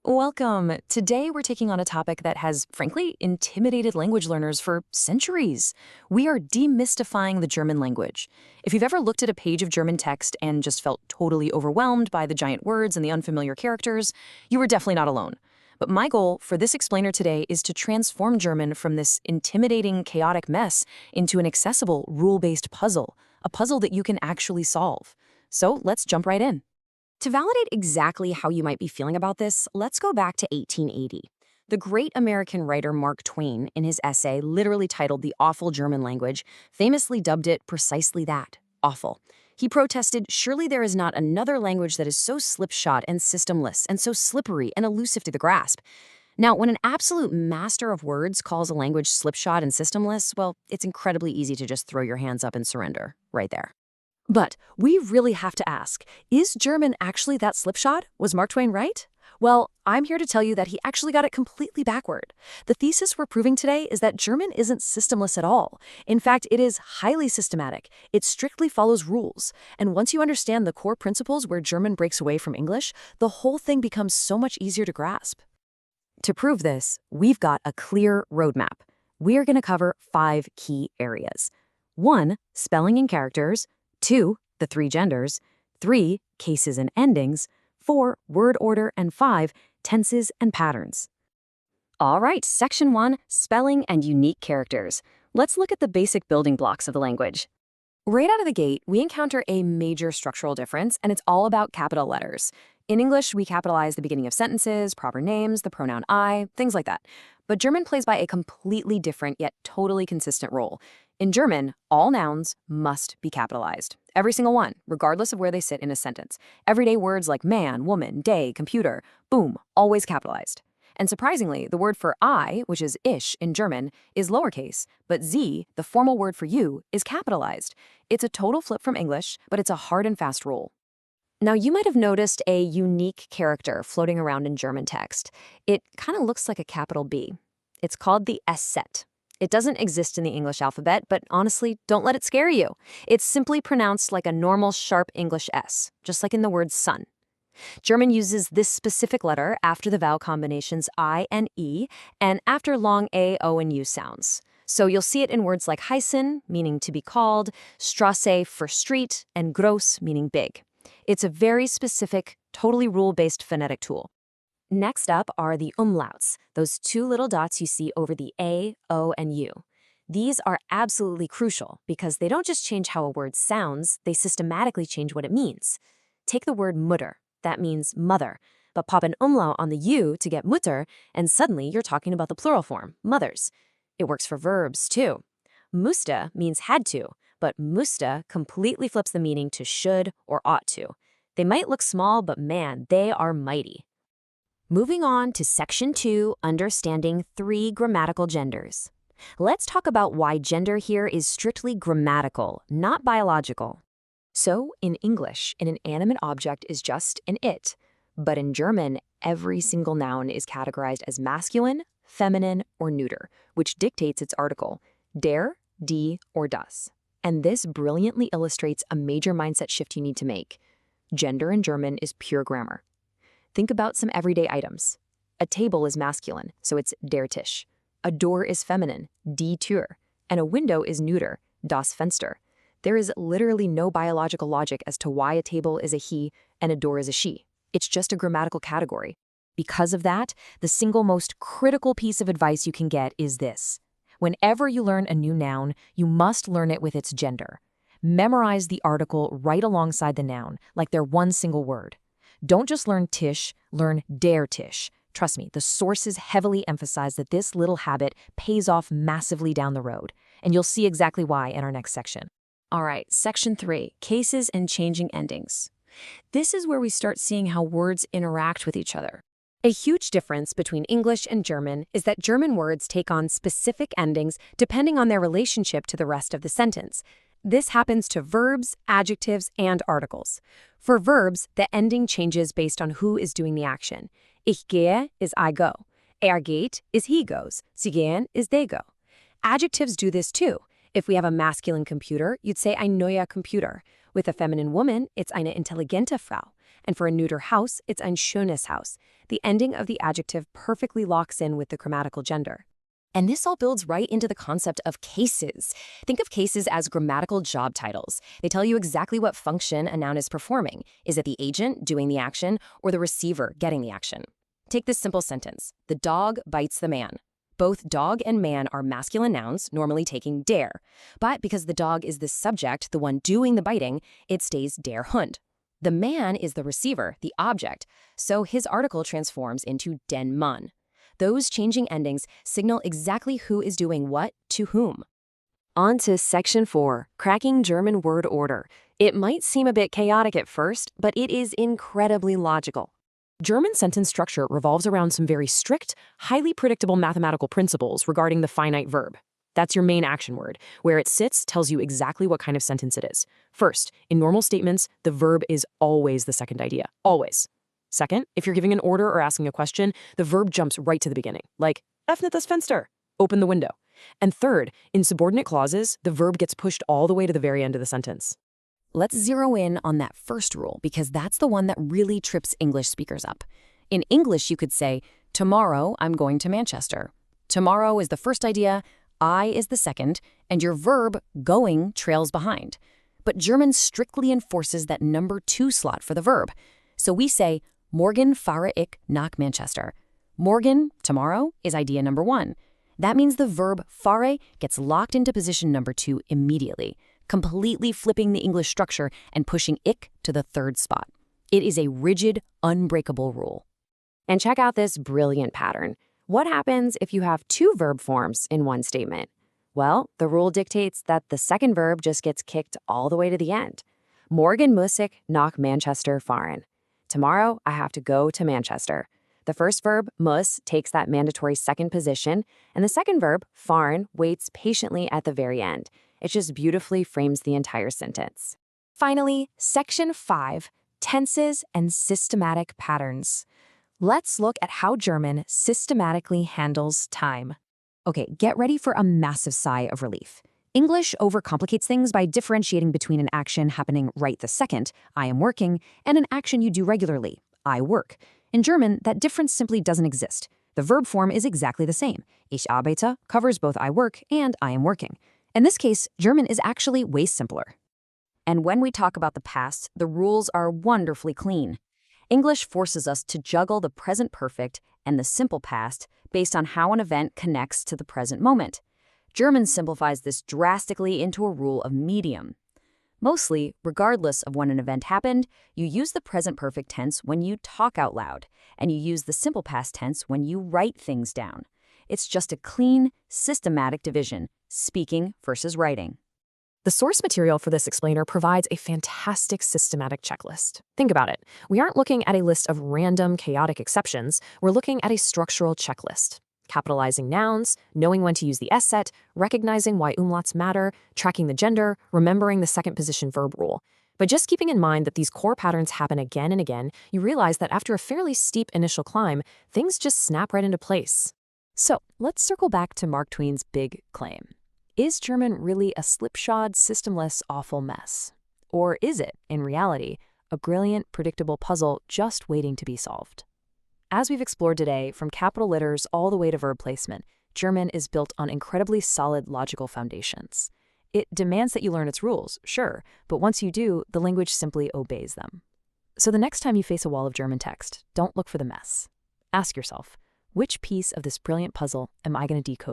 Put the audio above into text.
Welcome. Today we're taking on a topic that has, frankly, intimidated language learners for centuries. We are demystifying the German language. If you've ever looked at a page of German text and just felt totally overwhelmed by the giant words and the unfamiliar characters, you were definitely not alone. But my goal for this explainer today is to transform German from this intimidating, chaotic mess into an accessible, rule-based puzzle, a puzzle that you can actually solve. So let's jump right in. To validate exactly how you might be feeling about this, let's go back to 1880. The great American writer Mark Twain, in his essay literally titled The Awful German Language, famously dubbed it precisely that, awful. He protested, surely there is not another language that is so slipshod and systemless and so slippery and elusive to the grasp. Now, when an absolute master of words calls a language slipshod and systemless, well, it's incredibly easy to just throw your hands up and surrender, right there. But we really have to ask, is German actually that slipshod? Was Mark Twain right? Well, I'm here to tell you that he actually got it completely backward. The thesis we're proving today is that German isn't systemless at all. In fact, it is highly systematic. It strictly follows rules. And once you understand the core principles where German breaks away from English, the whole thing becomes so much easier to grasp. To prove this, we've got a clear roadmap. We're going to cover 5 key areas. 1, spelling and characters. 2, the 3 genders. 3, cases and endings. 4, word order. And 5, tenses and patterns. All right, section 1, spelling and unique characters. Let's look at the basic building blocks of the language. Right out of the gate, we encounter a major structural difference, and it's all about capital letters. In English, we capitalize the beginning of sentences, proper names, the pronoun I, things like that. But German plays by a completely different yet totally consistent role. In German, all nouns must be capitalized. Every single one, regardless of where they sit in a sentence. Everyday words like man, woman, day, computer, boom, always capitalized. And surprisingly, the word for I, which is ich in German, is lowercase, but Sie, the formal word for you, is capitalized. It's a total flip from English, but it's a hard and fast rule. Now, you might have noticed a unique character floating around in German text. It kind of looks like a capital B. It's called the S-set. It doesn't exist in the English alphabet, but honestly, don't let it scare you. It's simply pronounced like a normal, sharp English S, just like in the word sun. German uses this specific letter after the vowel combinations I and E, and after long A, O, and U sounds. So you'll see it in words like heißen, meaning to be called, Straße for street, and groß, meaning big. It's a very specific, totally rule-based phonetic tool. Next up are the umlauts, those 2 little dots you see over the A, O, and U. These are absolutely crucial because they don't just change how a word sounds, they systematically change what it means. Take the word Mutter. That means mother, but pop an umlaut on the U to get Mutter, and suddenly you're talking about the plural form, mothers. It works for verbs, too. Musste means had to, but musste completely flips the meaning to should or ought to. They might look small, but man, they are mighty. Moving on to section 2, understanding 3 grammatical genders. Let's talk about why gender here is strictly grammatical, not biological. So, in English, an inanimate object is just an it. But in German, every single noun is categorized as masculine, feminine, or neuter, which dictates its article, der, die, or das. And this brilliantly illustrates a major mindset shift you need to make. Gender in German is pure grammar. Think about some everyday items. A table is masculine, so it's der Tisch. A door is feminine, die Tür. And a window is neuter, das Fenster. There is literally no biological logic as to why a table is a he and a door is a she. It's just a grammatical category. Because of that, the single most critical piece of advice you can get is this. Whenever you learn a new noun, you must learn it with its gender. Memorize the article right alongside the noun, like they're one single word. Don't just learn Tisch, learn der Tisch. Trust me, the sources heavily emphasize that this little habit pays off massively down the road, and you'll see exactly why in our next section. All right, section 3, cases and changing endings. This is where we start seeing how words interact with each other. A huge difference between English and German is that German words take on specific endings depending on their relationship to the rest of the sentence. This happens to verbs, adjectives, and articles. For verbs, the ending changes based on who is doing the action. Ich gehe is I go. Er geht is he goes. Sie gehen is they go. Adjectives do this too. If we have a masculine computer, you'd say ein neuer Computer. With a feminine woman, it's eine intelligente Frau. And for a neuter Haus, it's ein schönes Haus. The ending of the adjective perfectly locks in with the grammatical gender. And this all builds right into the concept of cases. Think of cases as grammatical job titles. They tell you exactly what function a noun is performing. Is it the agent doing the action or the receiver getting the action? Take this simple sentence. The dog bites the man. Both dog and man are masculine nouns, normally taking der. But because the dog is the subject, the one doing the biting, it stays der Hund. The man is the receiver, the object, so his article transforms into den Mann. Those changing endings signal exactly who is doing what to whom. On to Section 4, Cracking German Word Order. It might seem a bit chaotic at first, but it is incredibly logical. German sentence structure revolves around some very strict, highly predictable mathematical principles regarding the finite verb. That's your main action word. Where it sits tells you exactly what kind of sentence it is. First, in normal statements, the verb is always the second idea. Always. Second, if you're giving an order or asking a question, the verb jumps right to the beginning, like öffnet das Fenster, open the window. And third, in subordinate clauses, the verb gets pushed all the way to the very end of the sentence. Let's zero in on that first rule because that's the one that really trips English speakers up. In English, you could say, tomorrow I'm going to Manchester. Tomorrow is the first idea, I is the second, and your verb, going, trails behind. But German strictly enforces that number 2 slot for the verb. So we say, morgen fahre ich nach Manchester. Morgen, tomorrow, is idea number 1. That means the verb fahre gets locked into position number 2 immediately, completely flipping the English structure and pushing ich to the 3rd spot. It is a rigid, unbreakable rule. And check out this brilliant pattern. What happens if you have 2 verb forms in one statement? Well, the rule dictates that the second verb just gets kicked all the way to the end. Morgen muss ich nach Manchester fahren. Tomorrow, I have to go to Manchester. The first verb, muss, takes that mandatory second position, and the second verb, fahren, waits patiently at the very end. It just beautifully frames the entire sentence. Finally, Section 5, Tenses and Systematic Patterns. Let's look at how German systematically handles time. Okay, get ready for a massive sigh of relief. English overcomplicates things by differentiating between an action happening right this second, I am working, and an action you do regularly, I work. In German, that difference simply doesn't exist. The verb form is exactly the same. Ich arbeite covers both I work and I am working. In this case, German is actually way simpler. And when we talk about the past, the rules are wonderfully clean. English forces us to juggle the present perfect and the simple past based on how an event connects to the present moment. German simplifies this drastically into a rule of medium. Mostly, regardless of when an event happened, you use the present perfect tense when you talk out loud, and you use the simple past tense when you write things down. It's just a clean, systematic division, speaking versus writing. The source material for this explainer provides a fantastic systematic checklist. Think about it. We aren't looking at a list of random, chaotic exceptions. We're looking at a structural checklist. Capitalizing nouns, knowing when to use the S-set, recognizing why umlauts matter, tracking the gender, remembering the second position verb rule. But just keeping in mind that these core patterns happen again and again, you realize that after a fairly steep initial climb, things just snap right into place. So, let's circle back to Mark Twain's big claim. Is German really a slipshod, systemless, awful mess? Or is it, in reality, a brilliant, predictable puzzle just waiting to be solved? As we've explored today, from capital letters all the way to verb placement, German is built on incredibly solid logical foundations. It demands that you learn its rules, sure, but once you do, the language simply obeys them. So the next time you face a wall of German text, don't look for the mess. Ask yourself, which piece of this brilliant puzzle am I going to decode